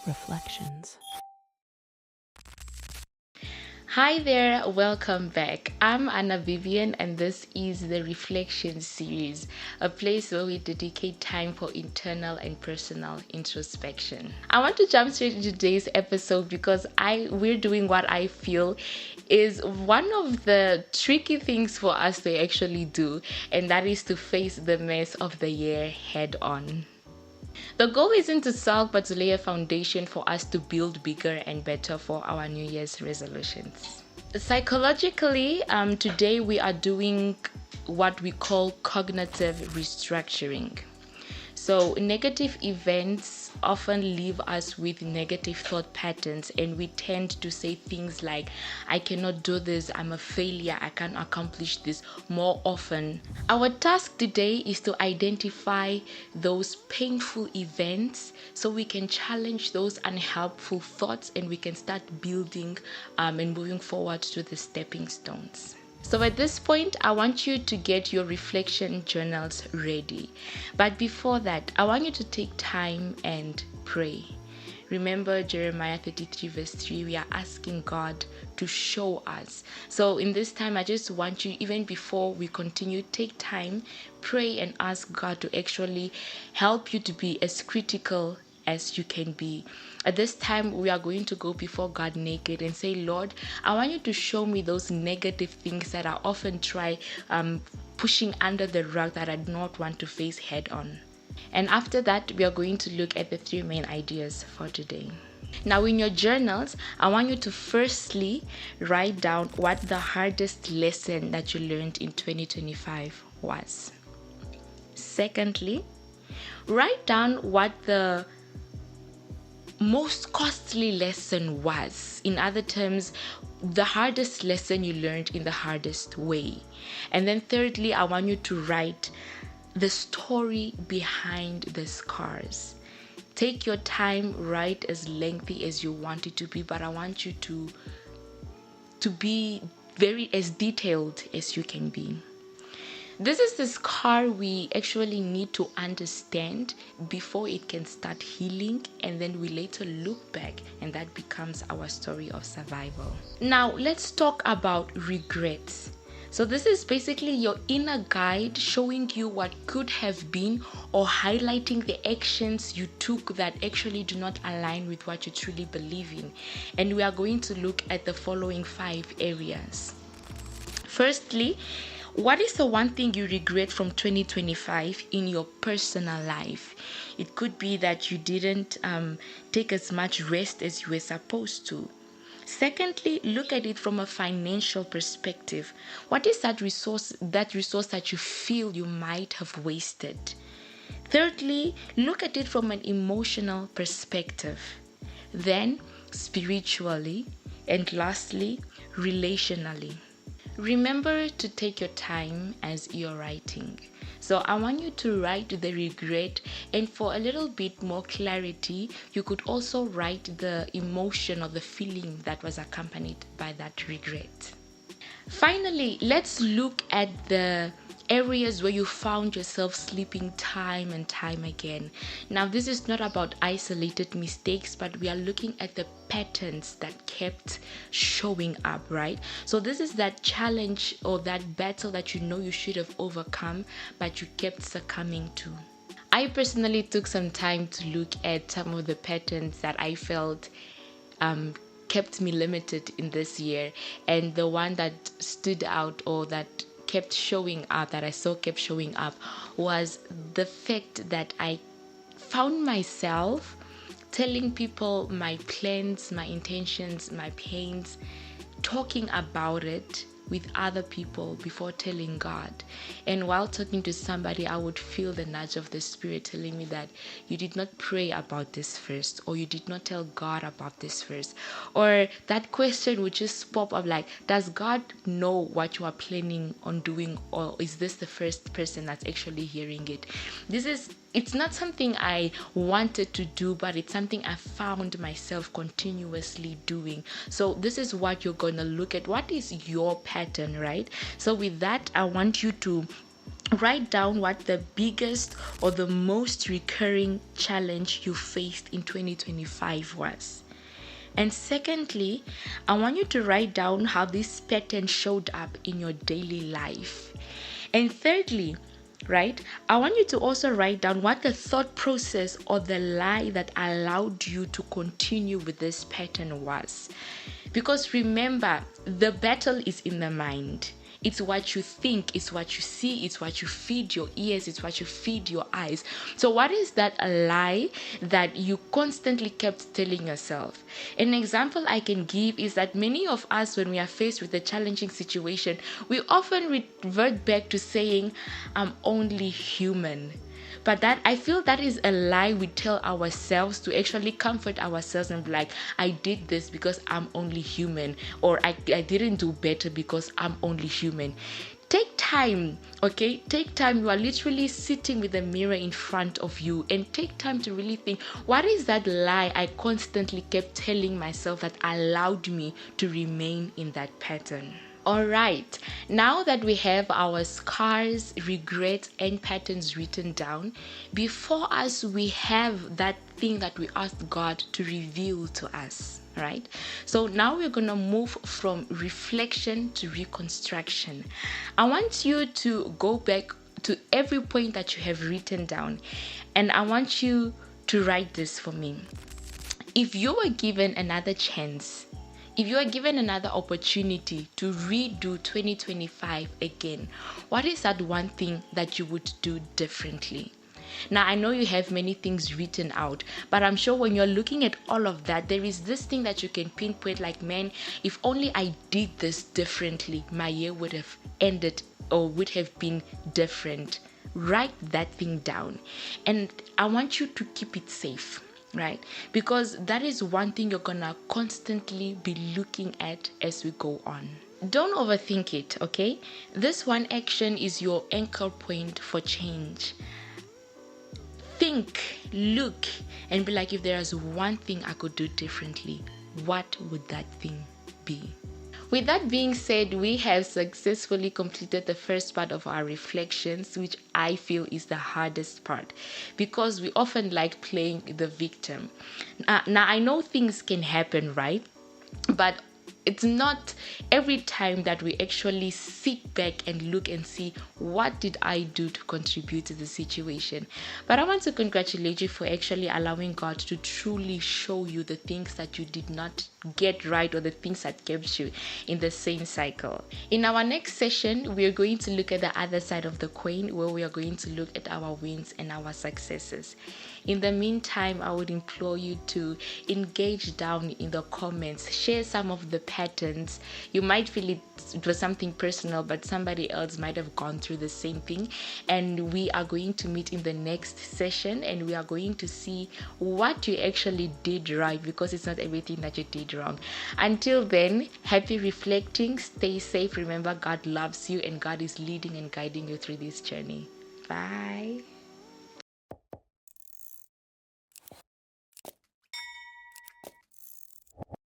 Reflections. Hi there, welcome back. I'm Anna Vivian, and this is the Reflection series, a place where we dedicate time for internal and personal introspection. I want to jump straight into today's episode because we're doing what I feel is one of the tricky things for us to actually do, and that is to face the mess of the year head on. The goal isn't to solve but to lay a foundation for us to build bigger and better for our New Year's resolutions. Psychologically, today we are doing what we call cognitive restructuring. So, negative events often leave us with negative thought patterns, and we tend to say things like, I cannot do this, I'm a failure, I can't accomplish this more often. Our task today is to identify those painful events so we can challenge those unhelpful thoughts and we can start building and moving forward to the stepping stones. So at this point, I want you to get your reflection journals ready. But before that, I want you to take time and pray. Remember Jeremiah 33 verse 3, we are asking God to show us. So in this time, I just want you, even before we continue, take time, pray and ask God to actually help you to be as critical as you can be. At this time, we are going to go before God naked and say, Lord, I want you to show me those negative things that I often try pushing under the rug that I do not want to face head on. And after that, we are going to look at the three main ideas for today. Now, in your journals, I want you to firstly write down what the hardest lesson that you learned in 2025 was. Secondly, write down what the most costly lesson was. In other terms, the hardest lesson you learned in the hardest way. And then thirdly, I want you to write the story behind the scars. Take your time, write as lengthy as you want it to be, but I want you to be very as detailed as you can be. This is the scar we actually need to understand before it can start healing, and then we later look back and that becomes our story of survival. Now, let's talk about regrets. So this is basically your inner guide showing you what could have been or highlighting the actions you took that actually do not align with what you truly believe in. And we are going to look at the following 5 areas. Firstly, what is the one thing you regret from 2025 in your personal life? It could be that you didn't take as much rest as you were supposed to. Secondly, look at it from a financial perspective. What is that resource that you feel you might have wasted? Thirdly, look at it from an emotional perspective. Then, spiritually. And lastly, relationally. Remember to take your time as you're writing. So I want you to write the regret, and for a little bit more clarity, you could also write the emotion or the feeling that was accompanied by that regret. Finally, let's look at the areas where you found yourself sleeping time and time again. Now, this is not about isolated mistakes, but we are looking at the patterns that kept showing up, right? So this is that challenge or that battle that you know you should have overcome, but you kept succumbing to. I personally took some time to look at some of the patterns that I felt kept me limited in this year, and the one that stood out or that kept showing up, that I saw kept showing up, was the fact that I found myself telling people my plans, my intentions, my pains, talking about it with other people before telling God. And while talking to somebody, I would feel the nudge of the Spirit telling me that you did not pray about this first, or you did not tell God about this first. Or that question would just pop up like, does God know what you are planning on doing, or is this the first person that's actually hearing it? It's not something I wanted to do, but it's something I found myself continuously doing. So this is what you're going to look at. What is your pattern, right? So with that, I want you to Write down what the biggest or the most recurring challenge you faced in 2025 was. And secondly, I want you to write down how this pattern showed up in your daily life. And thirdly, right, I want you to also write down what the thought process or the lie that allowed you to continue with this pattern was. Because remember, the battle is in the mind. It's what you think, it's what you see, it's what you feed your ears, it's what you feed your eyes. So what is that a lie that you constantly kept telling yourself? An example I can give is that many of us, when we are faced with a challenging situation, we often revert back to saying, I'm only human. But that, I feel that is a lie we tell ourselves to actually comfort ourselves and be like, I did this because I'm only human, or I didn't do better because I'm only human. Take time, okay? Take time. You are literally sitting with a mirror in front of you, and take time to really think, what is that lie I constantly kept telling myself that allowed me to remain in that pattern? Alright, now that we have our scars, regrets, and patterns written down, before us we have that thing that we asked God to reveal to us, right? So now we're going to move from reflection to reconstruction. I want you to go back to every point that you have written down, and I want you to write this for me. If you were given another chance, if you are given another opportunity to redo 2025 again, what is that one thing that you would do differently? Now, I know you have many things written out, but I'm sure when you're looking at all of that, there is this thing that you can pinpoint like, man, if only I did this differently, my year would have ended or would have been different. Write that thing down. And I want you to keep it safe. Right? Because that is one thing you're gonna constantly be looking at as we go on. Don't overthink it, okay? This one action is your anchor point for change. Think, look, and be like, if there is one thing I could do differently, what would that thing be? With that being said, we have successfully completed the first part of our reflections, which I feel is the hardest part because we often like playing the victim. Now I know things can happen, right? But it's not every time that we actually sit back and look and see what did I do to contribute to the situation. But I want to congratulate you for actually allowing God to truly show you the things that you did not get right or the things that kept you in the same cycle. In our next session, we are going to look at the other side of the coin, where we are going to look at our wins and our successes. In the meantime, I would implore you to engage down in the comments, share some of the patterns. You might feel it was something personal, but somebody else might have gone through the same thing. And we are going to meet in the next session, and we are going to see what you actually did right, because it's not everything that you did wrong. Until then, happy reflecting, stay safe. Remember, God loves you and God is leading and guiding you through this journey. Bye.